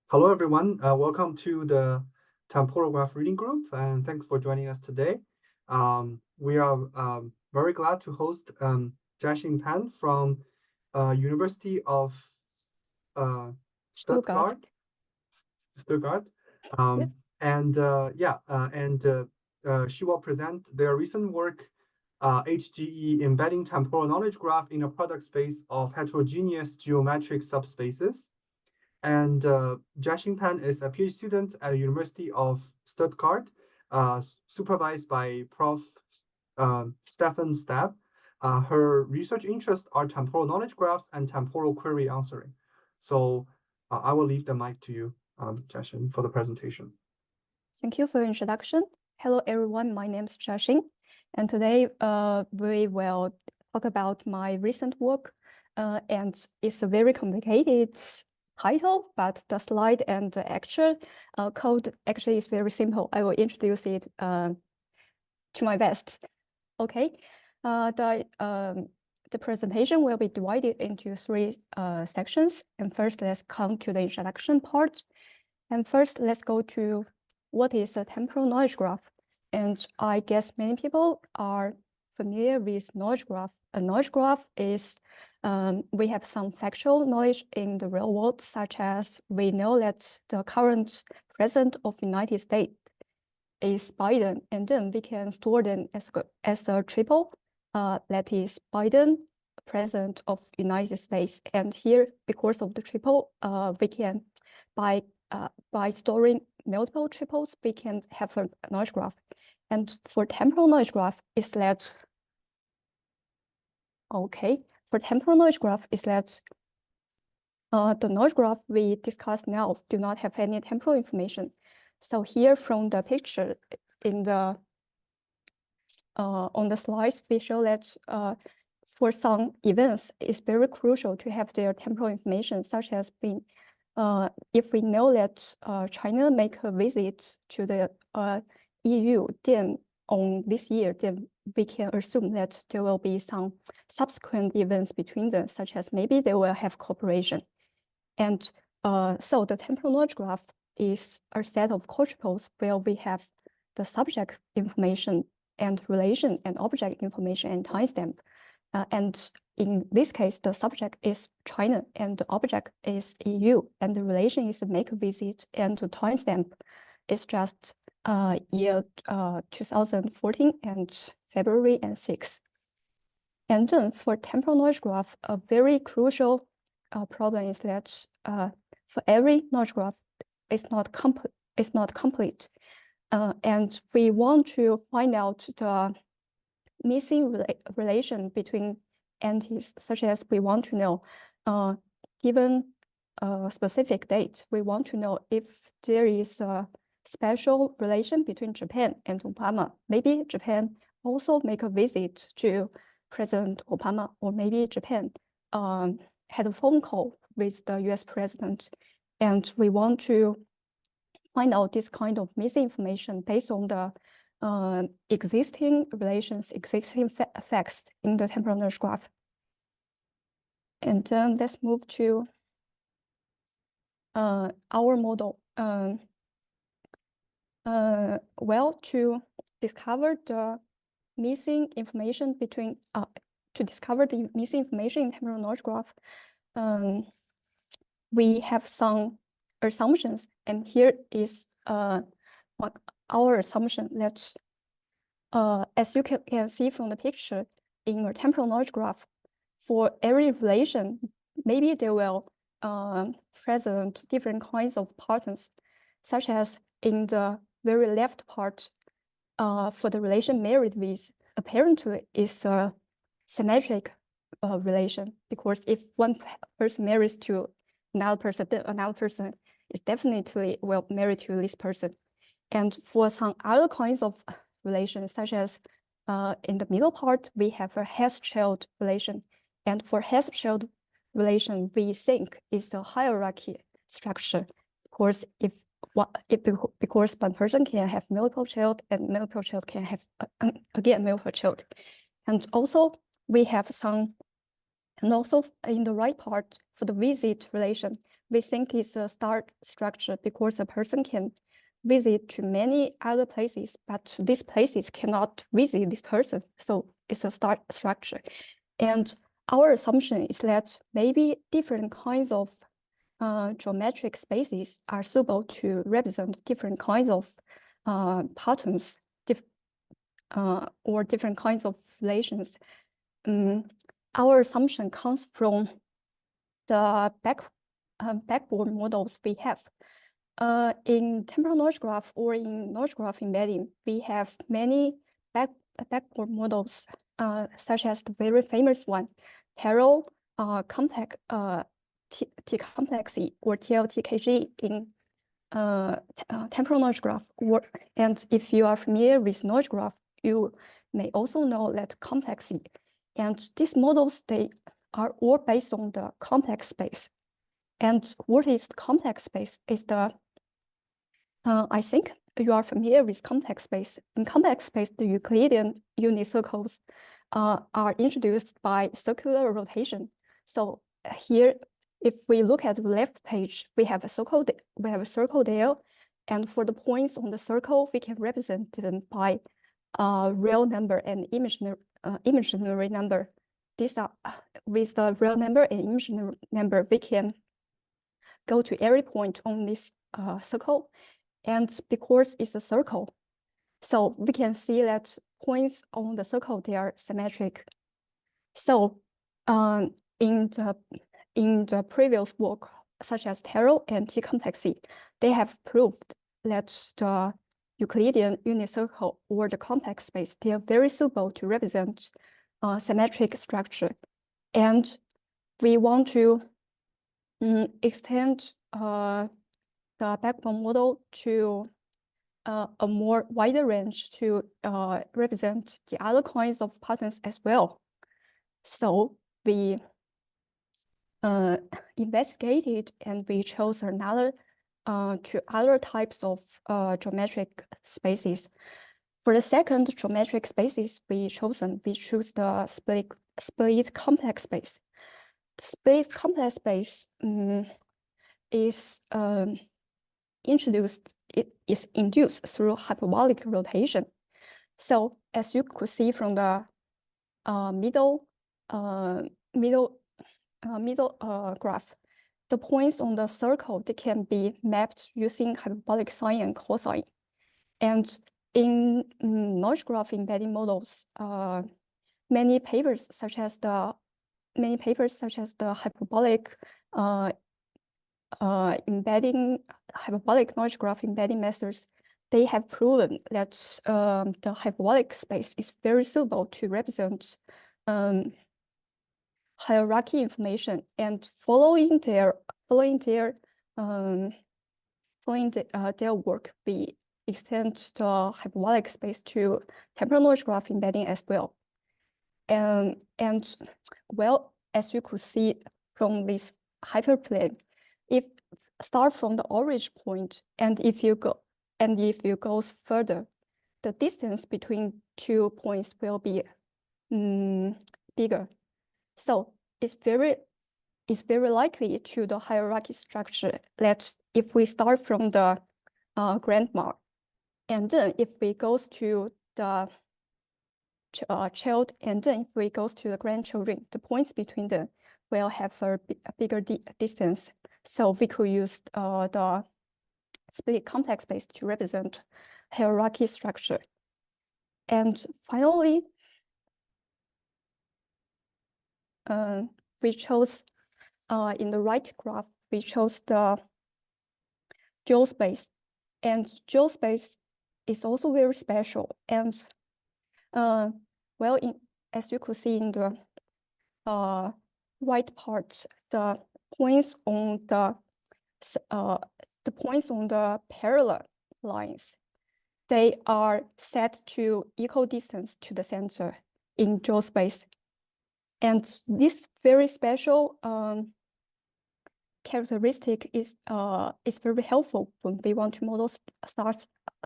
Hello, everyone. Welcome to the temporal graph reading group, and thanks for joining us today. We are very glad to host Jiaxin Pan from University of Stuttgart. Yes. She will present their recent work, HGE Embedding Temporal Knowledge Graph in a Product Space of Heterogeneous Geometric Subspaces. And Jiaxin Pan is a PhD student at the University of Stuttgart, supervised by Prof. Stefan Stab. Her research interests are temporal knowledge graphs and temporal query answering. So I will leave the mic to you, Jiaxin, for the presentation. Thank you for your introduction. Hello, everyone. My name is Jiaxin, and today we will talk about my recent work. And it's a very complicated title, but the slide and the actual code actually is very simple. I will introduce it to my best. Okay. The presentation will be divided into three sections. And first, let's come to the introduction part. And first, let's go to what is a temporal knowledge graph. And I guess many people are familiar with knowledge graph. A knowledge graph is, we have some factual knowledge in the real world, such as we know that the current president of the United States is Biden, and then we can store them as a triple, that is Biden, president of United States. And here, because of the triple, we can, by storing multiple triples, we can have a knowledge graph. And for temporal knowledge graph is that, for temporal knowledge graph is that the knowledge graph we discussed now do not have any temporal information. So here from the picture in the on the slides, we show that for some events, it's very crucial to have their temporal information, such as being if we know that China make a visit to the EU, then on this year, then we can assume that there will be some subsequent events between them, such as maybe they will have cooperation. And so the temporal knowledge graph is a set of cotriples where we have the subject information and relation and object information and timestamp. And in this case, the subject is China and the object is EU, and the relation is make a visit, and the timestamp is just year 2014 and February and 6. And then for temporal knowledge graph, a very crucial problem is that for every knowledge graph, it's not complete. And we want to find out the missing relation between entities, such as we want to know, given a specific date, we want to know if there is a special relation between Japan and Obama. Maybe Japan also make a visit to President Obama, or maybe Japan had a phone call with the US president. And we want to find out this kind of missing information based on the existing relations, existing facts in the temporal knowledge graph. And then let's move to our model. Well, to discover the missing information between, to discover the missing information in temporal knowledge graph, we have some assumptions, and here is what our assumption that, as you can see from the picture, in a temporal knowledge graph, for every relation, maybe there will present different kinds of patterns, such as in the very left part, for the relation married with, apparently is a symmetric relation, because if one person marries to another person, then another person is definitely will marry to this person. And for some other kinds of relations, such as in the middle part, we have a Hess-Child relation. And for Hess-Child relation, we think is a hierarchy structure, because because one person can have multiple child, and multiple child can have again multiple child. And also we have some, and also in the right part for the visit relation, we think it's a star structure because a person can visit to many other places, but these places cannot visit this person. So it's a star structure. And our assumption is that maybe different kinds of geometric spaces are suitable to represent different kinds of patterns or different kinds of relations. Our assumption comes from the backbone models we have. In temporal knowledge graph or in knowledge graph embedding, we have many backbone models, such as the very famous one, Terrell, complex T-complexity or TLTKG in temporal knowledge graph. And if you are familiar with knowledge graph, you may also know that complexity. And these models, they are all based on the complex space. And what is the complex space is the, I think you are familiar with complex space. In complex space, the Euclidean unit circles are introduced by circular rotation. So here, if we look at the left page, we have a circle there. And for the points on the circle, we can represent them by real number and imaginary number. These are with the real number and imaginary number, we can go to every point on this circle. And because it's a circle, so we can see that points on the circle, they are symmetric. So in the previous work, such as Terrell and T-complexity, they have proved that the Euclidean unit circle or the complex space, they are very suitable to represent symmetric structure. And we want to extend the backbone model to a more wider range to represent the other kinds of patterns as well. So we investigated and we chose another two other types of geometric spaces. For the second geometric spaces we choose the split complex space. The split complex space is induced through hyperbolic rotation. So as you could see from the middle graph, the points on the circle, they can be mapped using hyperbolic sine and cosine. And in knowledge graph embedding models, many papers such as the hyperbolic knowledge graph embedding methods, they have proven that the hyperbolic space is very suitable to represent hierarchy information. And following their work, we extend the hyperbolic space to temporal knowledge graph embedding as well. And well, as you could see from this hyperplane, if start from the origin point, and if you go further, the distance between 2 points will be bigger. So it's very likely to the hierarchy structure that if we start from the grandma, and then if we goes to the child, and then if we goes to the grandchildren, the points between them will have a bigger distance. So we could use the split complex space to represent hierarchy structure. And finally, we chose in the right graph, we chose the dual space. And dual space is also very special. And well, as you could see in the right part, the points on the parallel lines, they are set to equal distance to the center in dual space. And this very special characteristic is very helpful when we want to model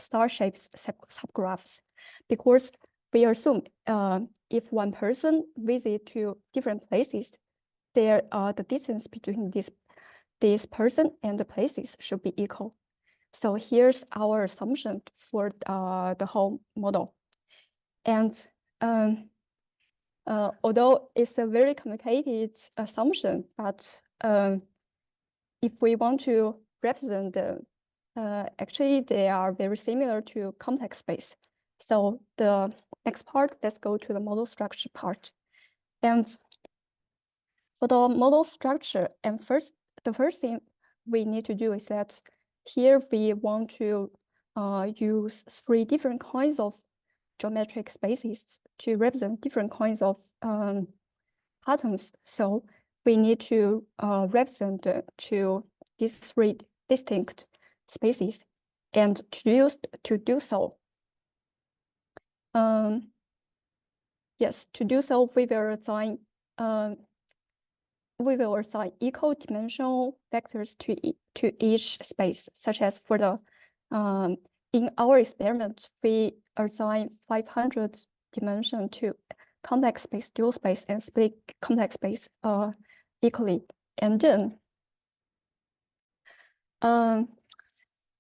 star-shaped subgraphs, because we assume if one person visits to different places, the distance between these this person and the places should be equal. So here's our assumption for the whole model. And although it's a very complicated assumption, but if we want to represent them, actually they are very similar to complex space. So the next part, let's go to the model structure part. And for the model structure, and the first thing we need to do is that here we want to use 3 different kinds of geometric spaces to represent different kinds of patterns. So we need to represent to these 3 distinct spaces, and to do so, yes, to do so, we will assign equal dimensional vectors to each space, such as for the in our experiment, we assign 500 dimension to complex space, dual space, and split complex space equally. And then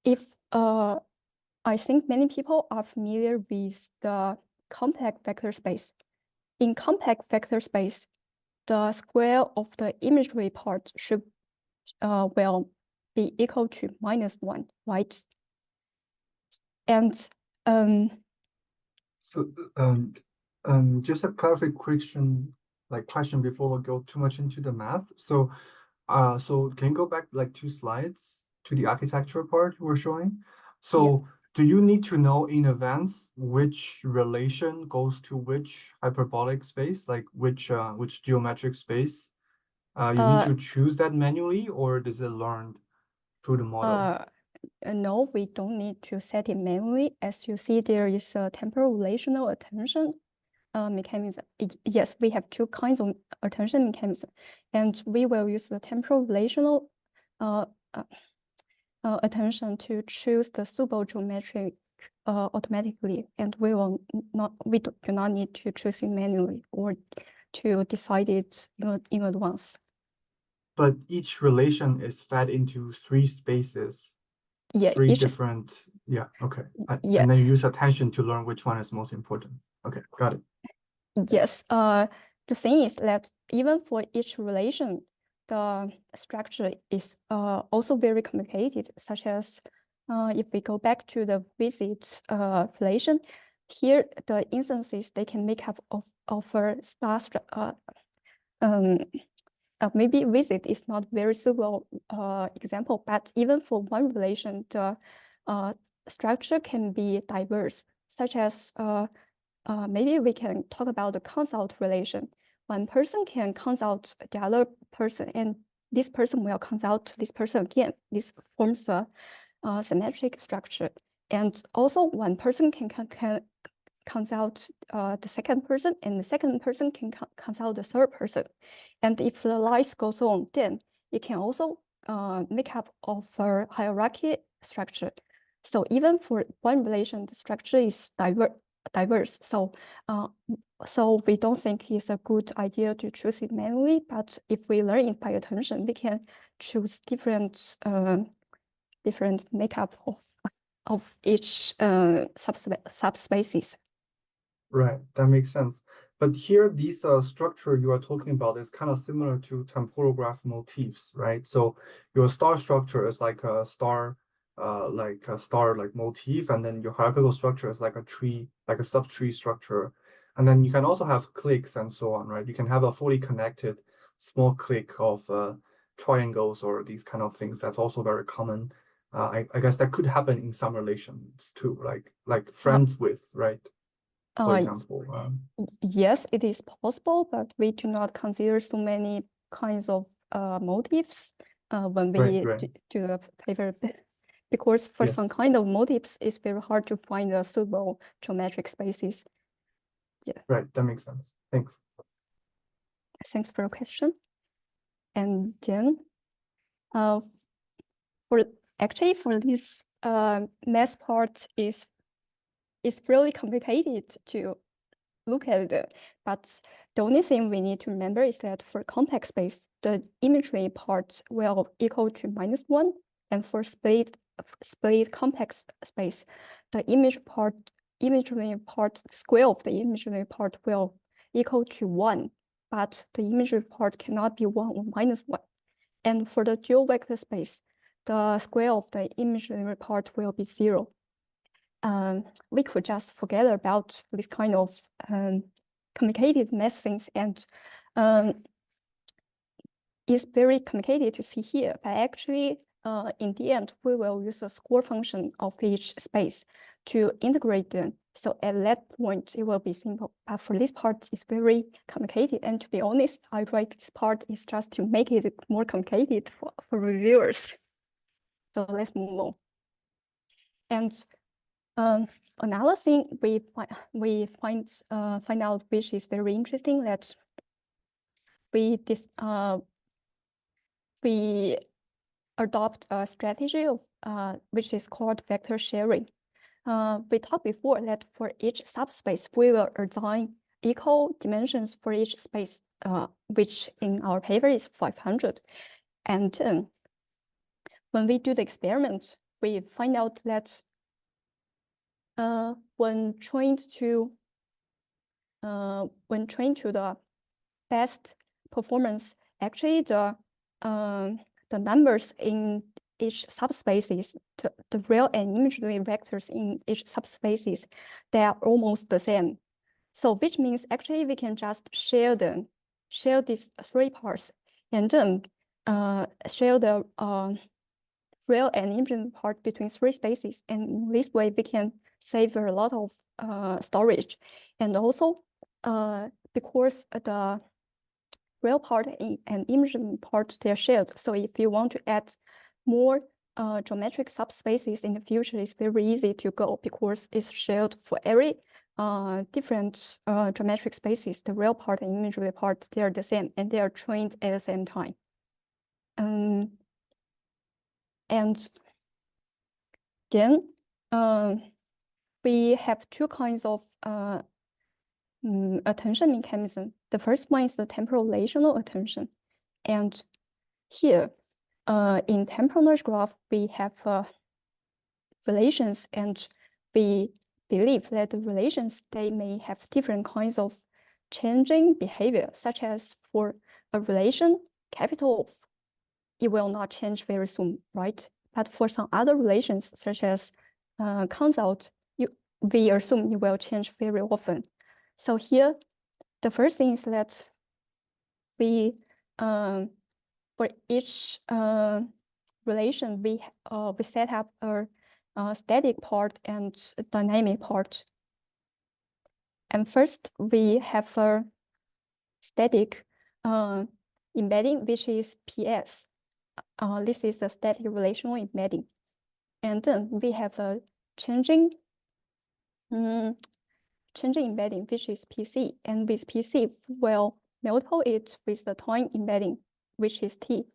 if I think many people are familiar with the compact vector space. In compact vector space, the square of the imagery part should will be equal to -1, right? And So just a clarification question before we go too much into the math. So so can you go back like 2 slides to the architecture part you were showing? So yeah. Do you need to know in advance which relation goes to which hyperbolic space, like which geometric space? You need to choose that manually, or is it learned through the model? No, we don't need to set it manually. As you see, there is a temporal relational attention mechanism. Yes, we have 2 kinds of attention mechanism, and we will use the temporal relational attention to choose the suitable geometric automatically, and we do not need to choose it manually or to decide it in advance. But each relation is fed into 3 spaces. Yeah, 3 different. Yeah. Okay. Yeah. And then you use attention to learn which one is most important. Okay, got it. Yes. The thing is that even for each relation, the structure is also very complicated, such as if we go back to the visit relation, here the instances they can make up of a star maybe visit is not very suitable example, but even for one relation, the structure can be diverse, such as maybe we can talk about the consult relation. One person can consult the other person, and this person will consult this person again. This forms a symmetric structure. And also one person can consult the second person, and the second person can consult the third person. And if the list goes on, then it can also make up of a hierarchy structure. So even for one relation, the structure is diverse. So so we don't think it's a good idea to choose it manually, but if we learn it by attention, we can choose different makeup of each subspaces. Right, that makes sense. But here, this structure you are talking about is kind of similar to temporal graph motifs, right? So your star structure is like a star motif, and then your hierarchical structure is like a tree, like a subtree structure. And then you can also have cliques and so on, right? You can have a fully connected small clique of triangles or these kind of things. That's also very common. I guess that could happen in some relations too, like friends with, right? For example. Yes, it is possible, but we do not consider so many kinds of motifs when we do the paper, because for some kind of motifs, it's very hard to find a suitable geometric spaces. Yeah. Right, that makes sense. Thanks. Thanks for your question. And then for this math part is really complicated to look at it, but the only thing we need to remember is that for complex space, the imaginary part will equal to -1, and for split complex space, the imaginary part, the square of the imaginary part will equal to 1, but the imaginary part cannot be 1 or -1. And for the dual vector space, the square of the imaginary part will be 0. We could just forget about this kind of complicated math things, and it's very complicated to see here, but actually in the end, we will use the score function of each space to integrate them. So at that point, it will be simple. But for this part, it's very complicated. And to be honest, I write this part is just to make it more complicated for reviewers. So let's move on. And another thing we find out, which is very interesting, that we adopt a strategy of which is called vector sharing. We talked before that for each subspace, we will assign equal dimensions for each space, which in our paper is 500. And then when we do the experiment, we find out that when trained to the best performance, actually the numbers in each subspaces, the real and imaginary vectors in each subspaces, they are almost the same. So which means actually we can just share these 3 parts, and then share the real and imaginary part between 3 spaces. And in this way, we can save a lot of storage. And also, because the real part and imaginary part, they are shared. So if you want to add more geometric subspaces in the future, it's very easy to go because it's shared for every different geometric spaces. The real part and imaginary part, they are the same, and they are trained at the same time. And then we have 2 kinds of attention mechanism. The first one is the temporal relational attention. And here, in temporal knowledge graph, we have relations, and we believe that the relations, they may have different kinds of changing behavior, such as for a relation, capital F, it will not change very soon, right? But for some other relations, such as consult, we assume it will change very often. So here, the first thing is that we, for each relation, we set up a static part and a dynamic part. And first, we have a static embedding, which is PS. This is the static relational embedding. And then we have a changing embedding, which is PC. And with PC, we'll multiply it with the time embedding, which is T.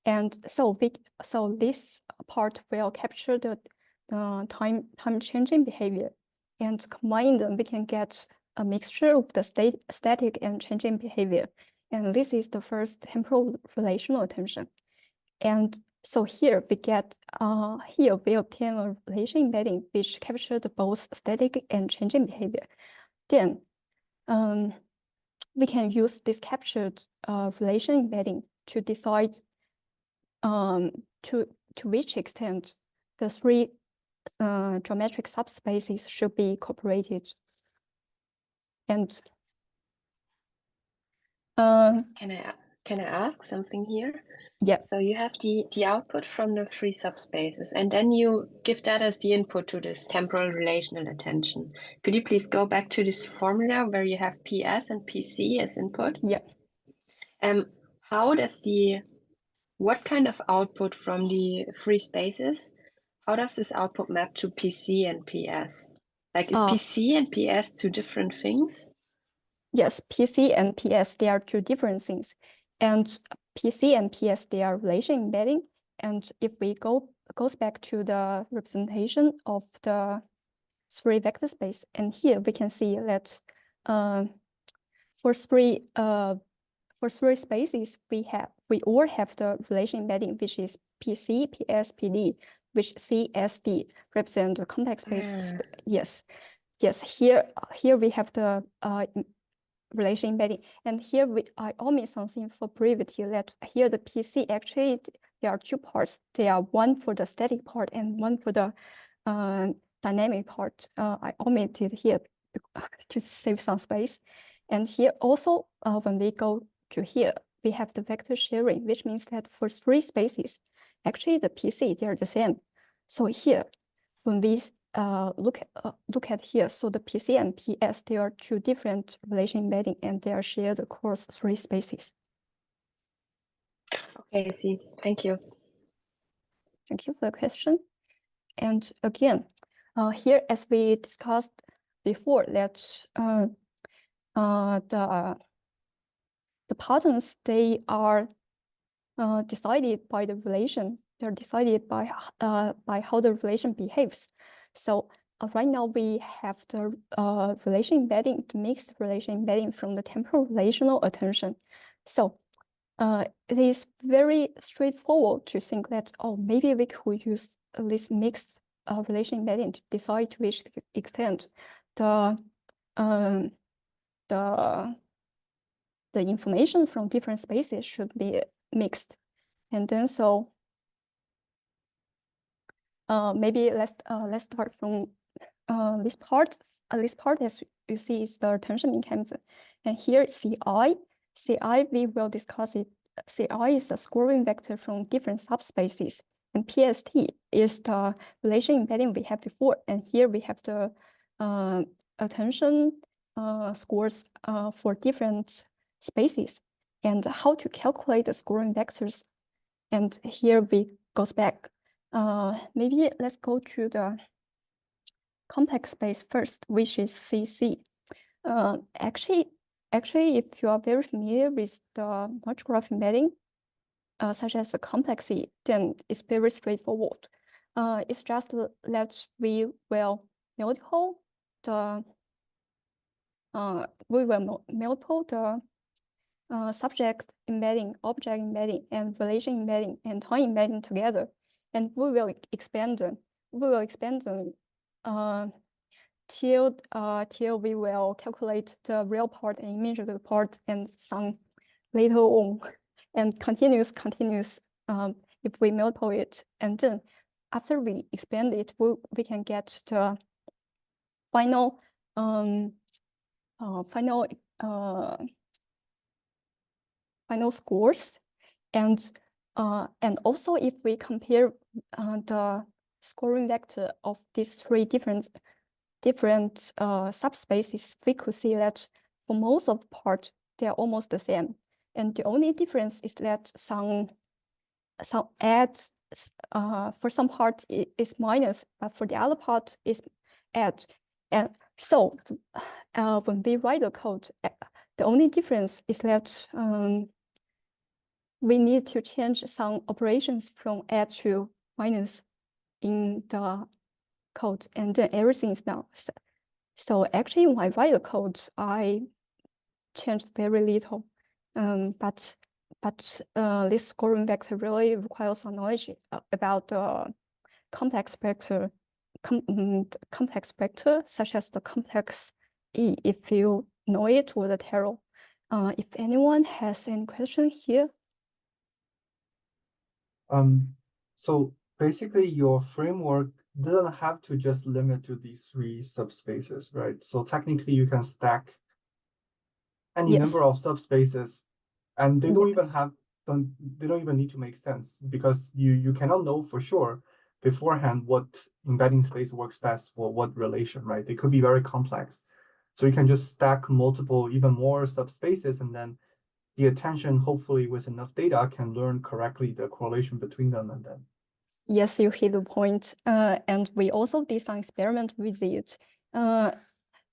And so this part will capture the time changing behavior. And combine them, we can get a mixture of the static and changing behavior. And this is the first temporal relational attention. And so here we get, here we obtain a relation embedding which captured both static and changing behavior. Then we can use this captured relation embedding to decide to which extent the 3 geometric subspaces should be incorporated. And can I ask something here? Yeah. So you have the output from the 3 subspaces, and then you give that as the input to this temporal relational attention. Could you please go back to this formula where you have PS and PC as input? Yeah. How does what kind of output from the 3 spaces, how does this output map to PC and PS? Like, is PC and PS 2 different things? Yes, PC and PS, they are 2 different things. And PC and PS, they are relation embedding. And if we goes back to the representation of the 3 vector space, and here we can see that for three spaces, we all have the relation embedding, which is PC, PS, PD, which CSD represent the complex space. Yes. Here we have the relation embedding, and here I omit something for brevity, that here the PC actually there are two parts. There are one for the static part and one for the dynamic part. I omitted here to save some space. And here also, when we go to here, we have the vector sharing, which means that for three spaces, actually the PC, they're the same. So here, when we look at here, so the PC and PS, they are two different relation embedding, and they are shared across three spaces. Okay, I see. Thank you. Thank you for the question. And again, here, as we discussed before, that the patterns, they are decided by the relation. They're decided by how the relation behaves. So right now we have the relation embedding, the mixed relation embedding from the temporal relational attention. So it is very straightforward to think that, oh, maybe we could use this mixed relation embedding to decide to which extent the information from different spaces should be mixed. And then so maybe let's start from this part. This part, as you see, is the attention mechanism. And here CI. CI, we will discuss it. CI is the scoring vector from different subspaces. And PST is the relation embedding we had before. And here we have the attention scores for different spaces, and how to calculate the scoring vectors. And here we goes back. Maybe let's go to the complex space first, which is CC. Actually, if you are very familiar with the knowledge graph embedding, such as the complex C, then it's very straightforward. It's just that we will multiple the subject embedding, object embedding, and relation embedding, and time embedding together, and we will expand them. Till we will calculate the real part and imaginary part, and some later on, and continuous. If we multiply it, and then after we expand it, we can get the final scores. And also, if we compare the scoring vector of these three different subspaces, we could see that for most of the part, they're almost the same. And the only difference is that some add, for some part is minus, but for the other part is add. And so when we write the code, the only difference is that we need to change some operations from add to minus in the code, and then everything is done. So actually, when I write the code, I changed very little. But this scoring vector really requires some knowledge about the complex vector, such as the complex E, if you know it, or the Terrell. If anyone has any question here. So basically your framework doesn't have to just limit to these three subspaces, right? So technically you can stack any number of subspaces, and they don't even need to make sense, because you cannot know for sure beforehand what embedding space works best for what relation, right? They could be very complex. So you can just stack multiple, even more subspaces, and then the attention, hopefully with enough data, can learn correctly the correlation between them. And then yes, you hit the point. And we also did some experiment with it.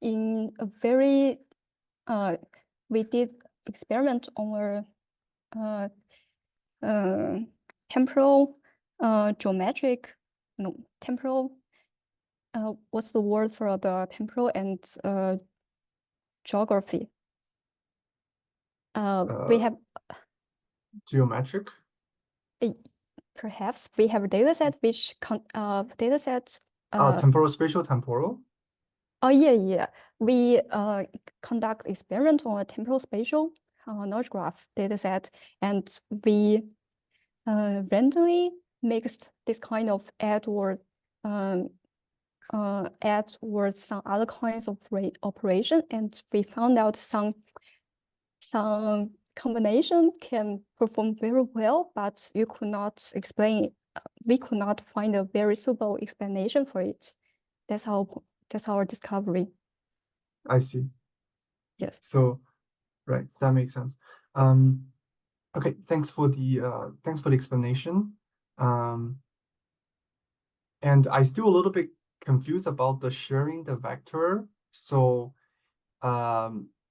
In a very we did experiment on a temporal temporal, what's the word for the temporal and geography? we have geometric. Perhaps we have a data set which Temporal, spatial, temporal. Oh yeah. We conduct experiment on a temporal spatial knowledge graph data set, and we randomly mixed this kind of add or some other kinds of operation, and we found out some combination can perform very well, but you could not explain it. We could not find a very suitable explanation for it. That's our discovery. I see. Yes. So, right, that makes sense. Okay, thanks for the explanation. And I still a little bit confused about the sharing the vector. So,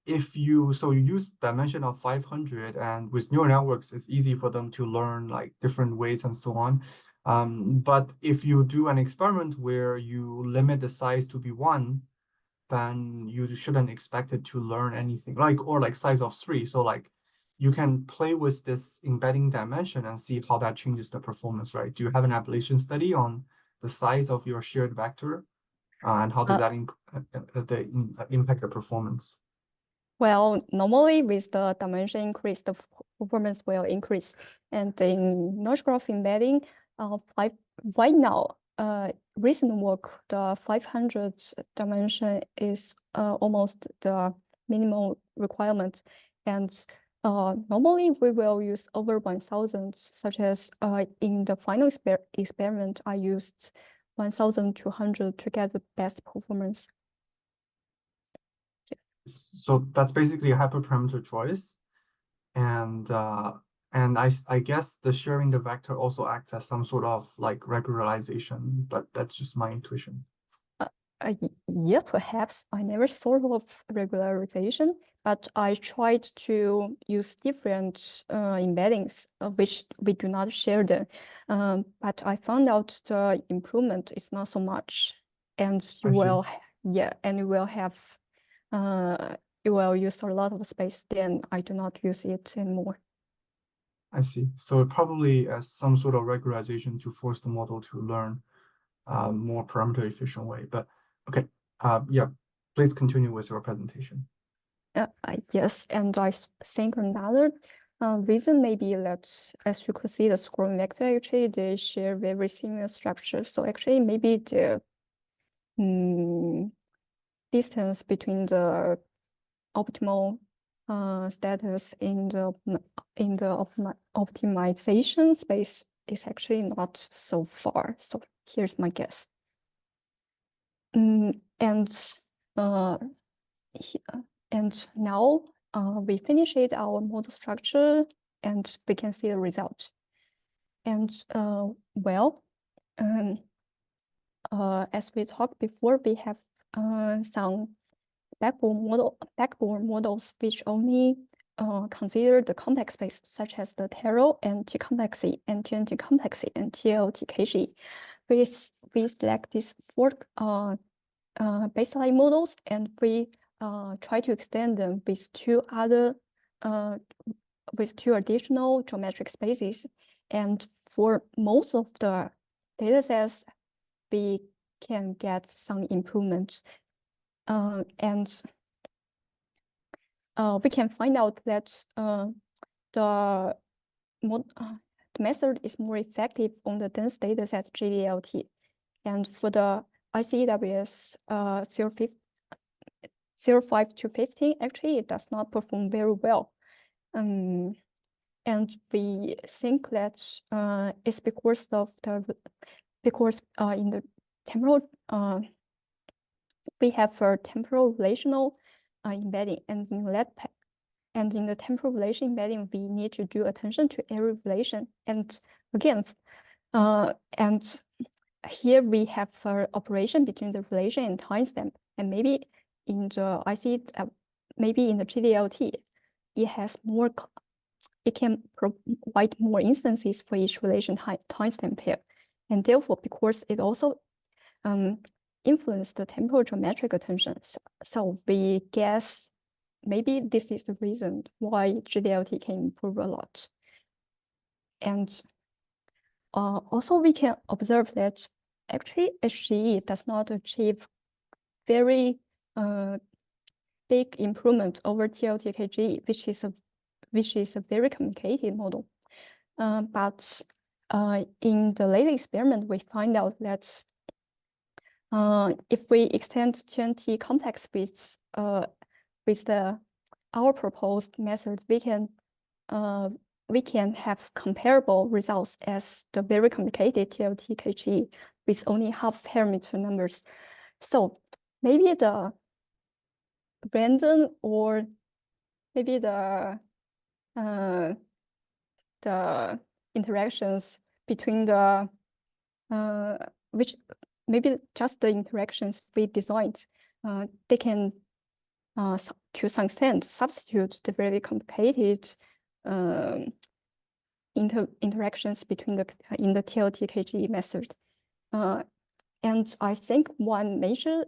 you use dimension of 500, and with neural networks, it's easy for them to learn like different weights and so on. But if you do an experiment where you limit the size to be 1, then you shouldn't expect it to learn anything like size of 3. So like you can play with this embedding dimension and see how that changes the performance, right? Do you have an application study on the size of your shared vector and how does that impact the performance? Well, normally with the dimension increase, the performance will increase. And in knowledge graph embedding, right now, recent work, the 500 dimension is almost the minimum requirement. And normally we will use over 1,000, such as in the final experiment, I used 1,200 to get the best performance. So that's basically a hyperparameter choice. And I guess the sharing the vector also acts as some sort of like regularization, but that's just my intuition. Yeah, perhaps. I never thought of regularization, but I tried to use different embeddings, which we do not share them. But I found out the improvement is not so much, and you will have you will use a lot of space. Then I do not use it anymore. I see. So probably as some sort of regularization to force the model to learn more parameter efficient way. But okay, yeah, please continue with your presentation. Yes, and I think another reason maybe that, as you could see, the scrolling vector actually they share very similar structure. So actually maybe the distance between the optimal status in the optimization space is actually not so far. So here's my guess. And now we finished our model structure and we can see the result. And as we talked before, we have some backbone models which only consider the complex space, such as the Tero and T-complexity and TNT complexity and TLT HGE. We select these 4 baseline models, and we try to extend them with 2 additional geometric spaces. And for most of the data sets, we can get some improvements. And we can find out that the method is more effective on the dense data set GDLT. And for the ICEWS 05 to 15, actually it does not perform very well. And we think that it's because of in the temporal we have a temporal relational embedding, and in the temporal relation embedding, we need to do attention to every relation. And again, and here we have an operation between the relation and timestamp. And maybe in the maybe in the GDLT, it has more. It can provide more instances for each relation timestamp pair, and therefore, because it also influence the temporal geometric attention. So we guess maybe this is the reason why GDLT can improve a lot. And also we can observe that actually HGE does not achieve very big improvement over TLT-KGE, which is a very complicated model. But in the latest experiment, we find out that if we extend 20 complex bits with our proposed method, we can have comparable results as the very complicated TLT-KGE with only half parameter numbers. So maybe the random or maybe the interactions between the which maybe just the interactions we designed, they can to some extent substitute the very complicated interactions between in the TLT-KGE method. And I think one major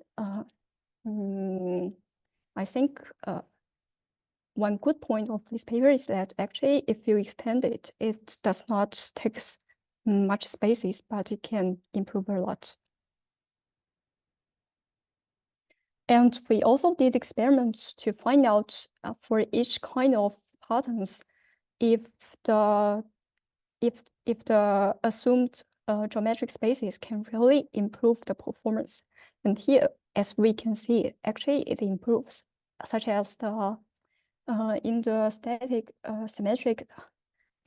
one good point of this paper is that actually if you extend it, it does not take much spaces, but it can improve a lot. And we also did experiments to find out for each kind of patterns if the assumed geometric spaces can really improve the performance. And here, as we can see, actually it improves, such as the in the static symmetric,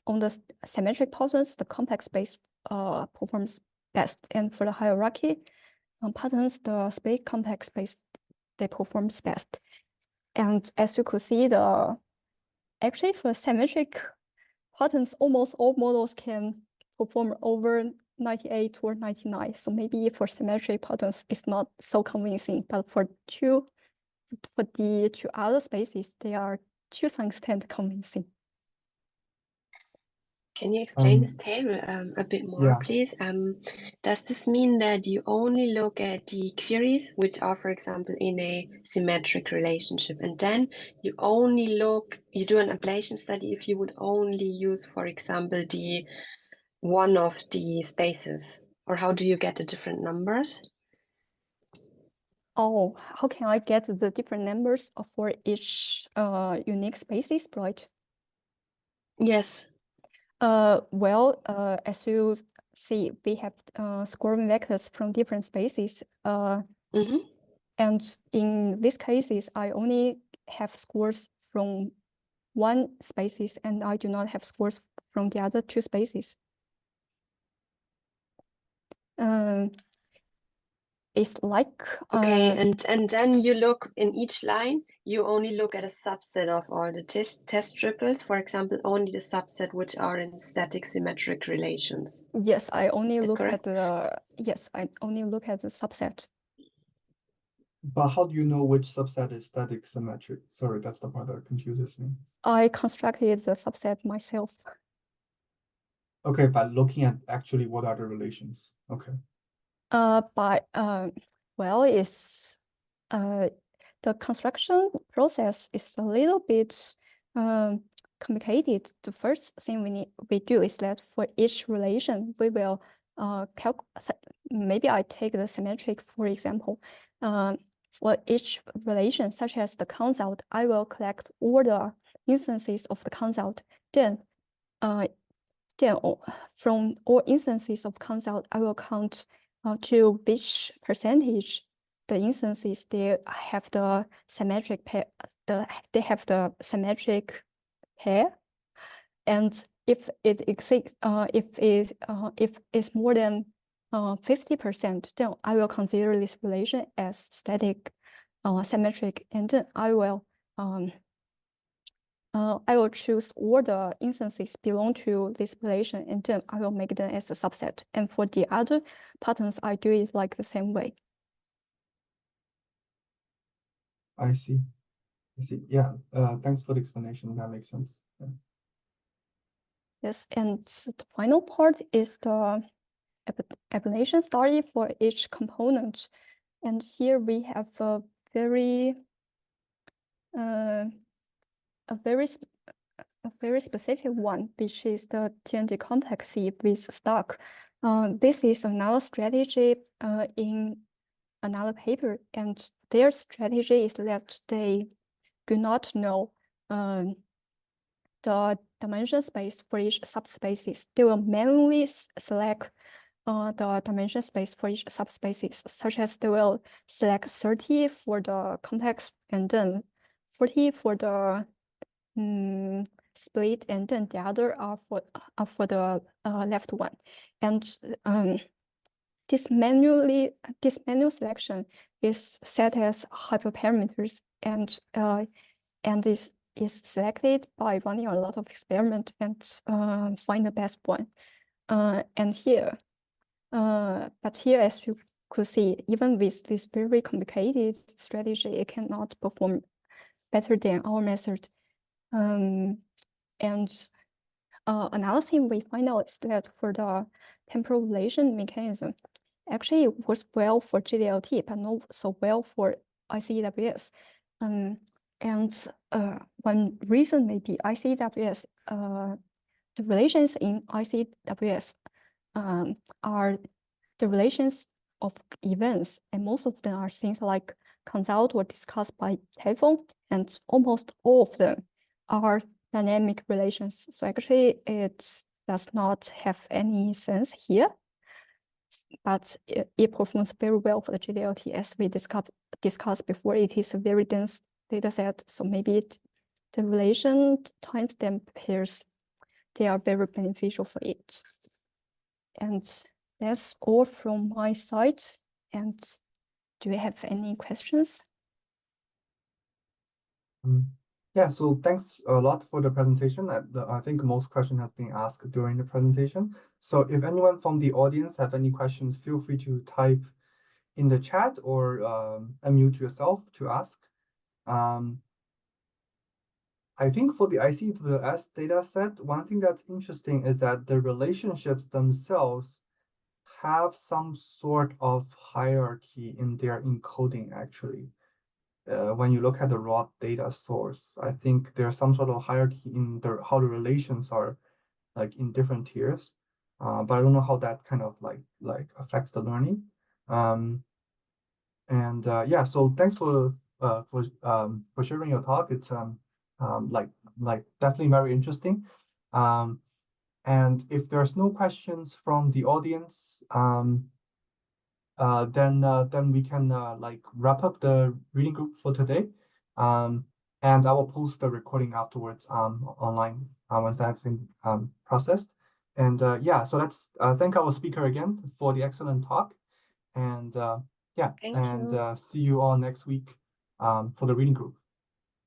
on the symmetric patterns, the complex space performs best. And for the hierarchy patterns, the space complex space, they performs best. And as you could see, actually for symmetric patterns, almost all models can perform over 98 or 99. So maybe for symmetric patterns, it's not so convincing, but for the two other spaces, they are to some extent convincing. Can you explain this table a bit more, please? Does this mean that you only look at the queries, which are, for example, in a symmetric relationship, and then you do an ablation study if you would only use, for example, the one of the spaces? Or how do you get the different numbers? Oh, how can I get the different numbers for each unique spaces, right? Yes. Well, as you see, we have scoring vectors from different spaces. And in these cases, I only have scores from one spaces, and I do not have scores from the other two spaces. It's like okay, and then you look in each line, you only look at a subset of all the test triples, for example, only the subset which are in static symmetric relations. Yes, I only look correct? at the I only look at the subset. But how do you know which subset is static symmetric? Sorry, that's the part that confuses me. I constructed the subset myself. Okay, by looking at actually what are the relations. Okay. Well, it's the construction process is a little bit complicated. The first thing we do is that for each relation, we will maybe I take the symmetric, for example. For each relation, such as the consult, I will collect all the instances of the consult. Then from all instances of consult, I will count to which percentage the instances they have the symmetric pair. They have the symmetric pair, and if it exceeds, if it's more than 50%, then I will consider this relation as static symmetric, and then I will choose all the instances belong to this relation, and then I will make them as a subset. And for the other patterns, I do it like the same way. I see. Yeah. Thanks for the explanation. That makes sense. Yeah. Yes, and the final part is the ablation study for each component. And here we have a very a very specific one, which is the TND complexity with stock. This is another strategy in another paper, and their strategy is that they do not know the dimension space for each subspaces. They will manually select the dimension space for each subspaces, such as they will select 30 for the complex and then 40 for the split, and then the other are for the left one. And this manual selection is set as hyperparameters, and this is selected by running a lot of experiment and find the best one. And here, but here, as you could see, even with this very complicated strategy, it cannot perform better than our method. Another thing we find out is that for the temporal relation mechanism, actually it works well for GDLT, but not so well for ICEWS. One reason may be ICEWS, the relations in ICEWS are the relations of events, and most of them are things like consult or discussed by telephone, and almost all of them are dynamic relations. So actually it does not have any sense here, but it performs very well for the GDLT, as we discussed before. It is a very dense data set, so maybe the relation times them pairs, they are very beneficial for it. And that's all from my side. And do you have any questions? Yeah, so thanks a lot for the presentation. I think most questions have been asked during the presentation. So if anyone from the audience have any questions, feel free to type in the chat or unmute yourself to ask. I think for the ICWS data set, one thing that's interesting is that the relationships themselves have some sort of hierarchy in their encoding, actually. When you look at the raw data source, I think there's some sort of hierarchy in how the relations are like in different tiers. But I don't know how that kind of like affects the learning. Yeah, so thanks for sharing your talk. It's like definitely very interesting. And if there's no questions from the audience, then we can like wrap up the reading group for today. And I will post the recording afterwards online once that's been processed. And yeah, so let's thank our speaker again for the excellent talk. And yeah, Thank you. see you all next week for the reading group.